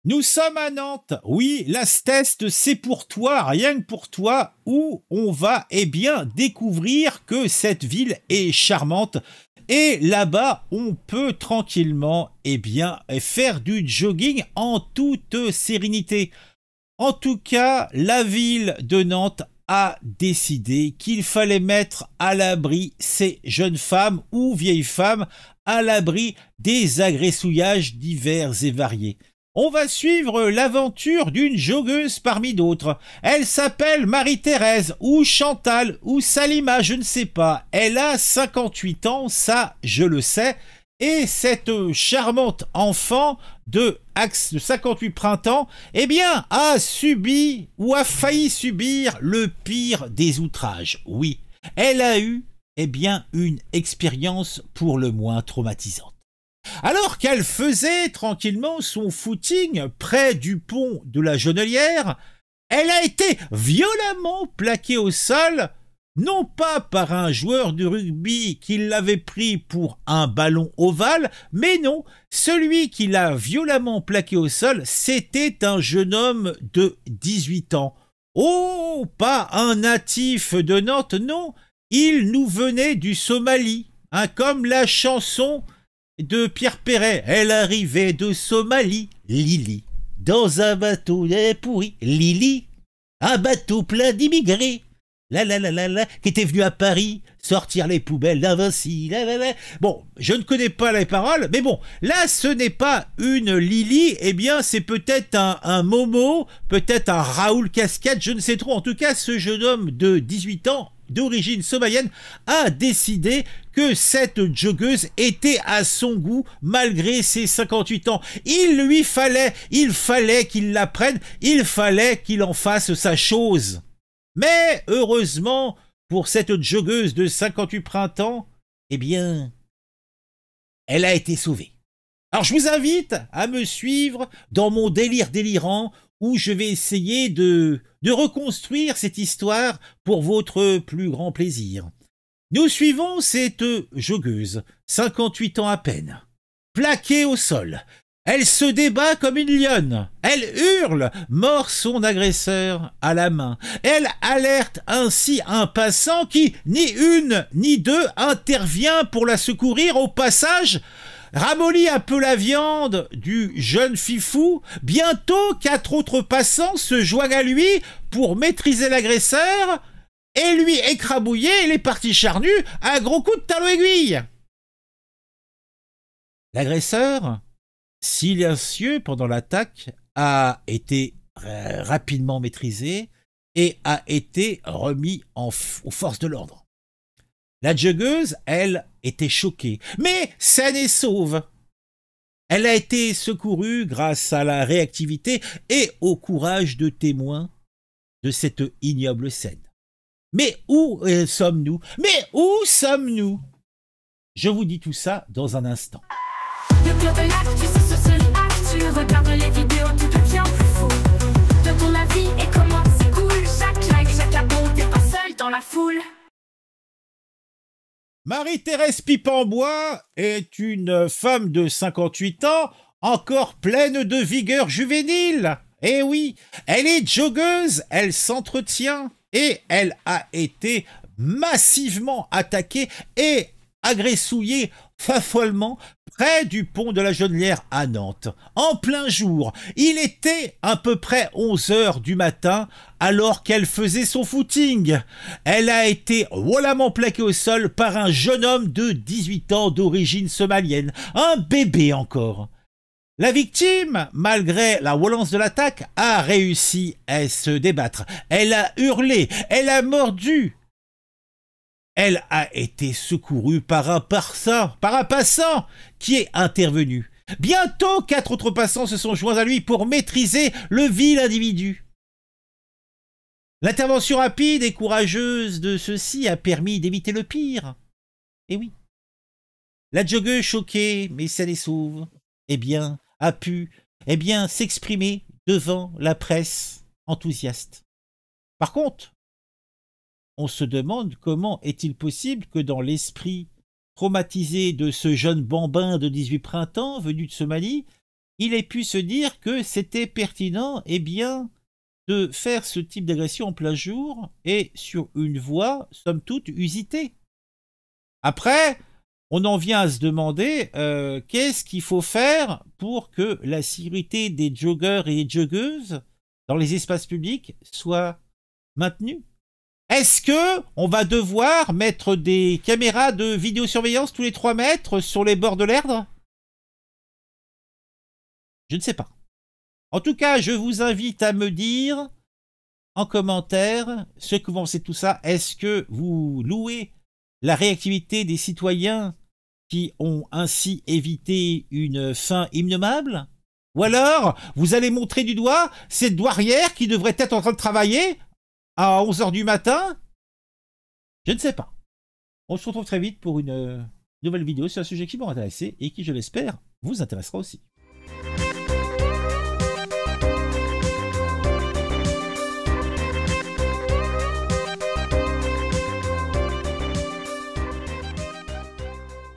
Nous sommes à Nantes. Oui, la Stest, c'est pour toi, rien que pour toi, où on va, découvrir que cette ville est charmante. Et là-bas, on peut tranquillement, faire du jogging en toute sérénité. En tout cas, la ville de Nantes a décidé qu'il fallait mettre à l'abri ces jeunes femmes ou vieilles femmes à l'abri des agressouillages divers et variés. On va suivre l'aventure d'une joggeuse parmi d'autres. Elle s'appelle Marie-Thérèse, ou Chantal, ou Salima, je ne sais pas. Elle a 58 ans, ça je le sais. Et cette charmante enfant de 58 printemps, a subi ou a failli subir le pire des outrages. Oui, elle a eu, une expérience pour le moins traumatisante. Alors qu'elle faisait tranquillement son footing près du pont de la Jonelière, elle a été violemment plaquée au sol, non pas par un joueur de rugby qui l'avait pris pour un ballon ovale, mais non, celui qui l'a violemment plaquée au sol, c'était un jeune homme de 18 ans. Oh, pas un natif de Nantes, non, il nous venait du Somalie, comme la chanson de Pierre Perret. Elle arrivait de Somalie, Lily, dans un bateau pourri, Lily, un bateau plein d'immigrés, qui était venu à Paris sortir les poubelles d'Invinci. Bon, je ne connais pas les paroles, mais bon, là, ce n'est pas une Lily, c'est peut-être un Momo, peut-être un Raoul Cascade, je ne sais trop. En tout cas, ce jeune homme de 18 ans, d'origine somalienne, a décidé que cette joggeuse était à son goût malgré ses 58 ans. Il fallait qu'il la prenne, il fallait qu'il en fasse sa chose. Mais heureusement, pour cette joggeuse de 58 printemps, elle a été sauvée. Alors je vous invite à me suivre dans mon délire délirant où je vais essayer de reconstruire cette histoire pour votre plus grand plaisir. Nous suivons cette joggeuse, 58 ans à peine, plaquée au sol. Elle se débat comme une lionne. Elle hurle, mord son agresseur à la main. Elle alerte ainsi un passant qui, ni une ni deux, intervient pour la secourir au passage, ramollit un peu la viande du jeune fifou. Bientôt, 4 autres passants se joignent à lui pour maîtriser l'agresseur et lui écrabouiller les parties charnues à gros coups de talon aiguille. L'agresseur, silencieux pendant l'attaque, a été rapidement maîtrisé et a été remis aux forces de l'ordre. La joggeuse, elle, était choquée, mais saine et sauve. Elle a été secourue grâce à la réactivité et au courage de témoins de cette ignoble scène. Mais où sommes-nous? Mais où sommes-nous? Je vous dis tout ça dans un instant. Le club de l'actu, c'est ce seul acte. Tu regardes les vidéos, tout devient plus fou. De ton avis et comment c'est cool. Chaque like, chaque abon, t'es pas seul dans la foule. Marie-Thérèse Pipe-en-Bois est une femme de 58 ans, encore pleine de vigueur juvénile. Eh oui, elle est joggeuse, elle s'entretient et elle a été massivement attaquée et agressouillée follement près du pont de la Jonelière à Nantes, en plein jour. Il était à peu près 11 heures du matin alors qu'elle faisait son footing. Elle a été violemment plaquée au sol par un jeune homme de 18 ans d'origine somalienne, un bébé encore. La victime, malgré la violence de l'attaque, a réussi à se débattre. Elle a hurlé, elle a mordu. Elle a été secourue par un passant qui est intervenu. Bientôt, 4 autres passants se sont joints à lui pour maîtriser le vil individu. L'intervention rapide et courageuse de ceux-ci a permis d'éviter le pire. Et oui, la joggeuse choquée, mais saine et sauve, a pu, s'exprimer devant la presse enthousiaste. Par contre, on se demande comment est-il possible que dans l'esprit traumatisé de ce jeune bambin de 18 printemps venu de Somalie, il ait pu se dire que c'était pertinent, eh bien, de faire ce type d'agression en plein jour et sur une voie, somme toute, usitée. Après, on en vient à se demander qu'est-ce qu'il faut faire pour que la sécurité des joggeurs et des joggeuses dans les espaces publics soit maintenue. Est-ce que on va devoir mettre des caméras de vidéosurveillance tous les 3 mètres sur les bords de l'Erdre? Je ne sais pas. En tout cas, je vous invite à me dire en commentaire ce que vous pensez de tout ça. Est-ce que vous louez la réactivité des citoyens qui ont ainsi évité une fin innommable? Ou alors, vous allez montrer du doigt cette douairière qui devrait être en train de travailler à 11 h du matin? Je ne sais pas. On se retrouve très vite pour une nouvelle vidéo sur un sujet qui m'aura intéressé et qui, je l'espère, vous intéressera aussi.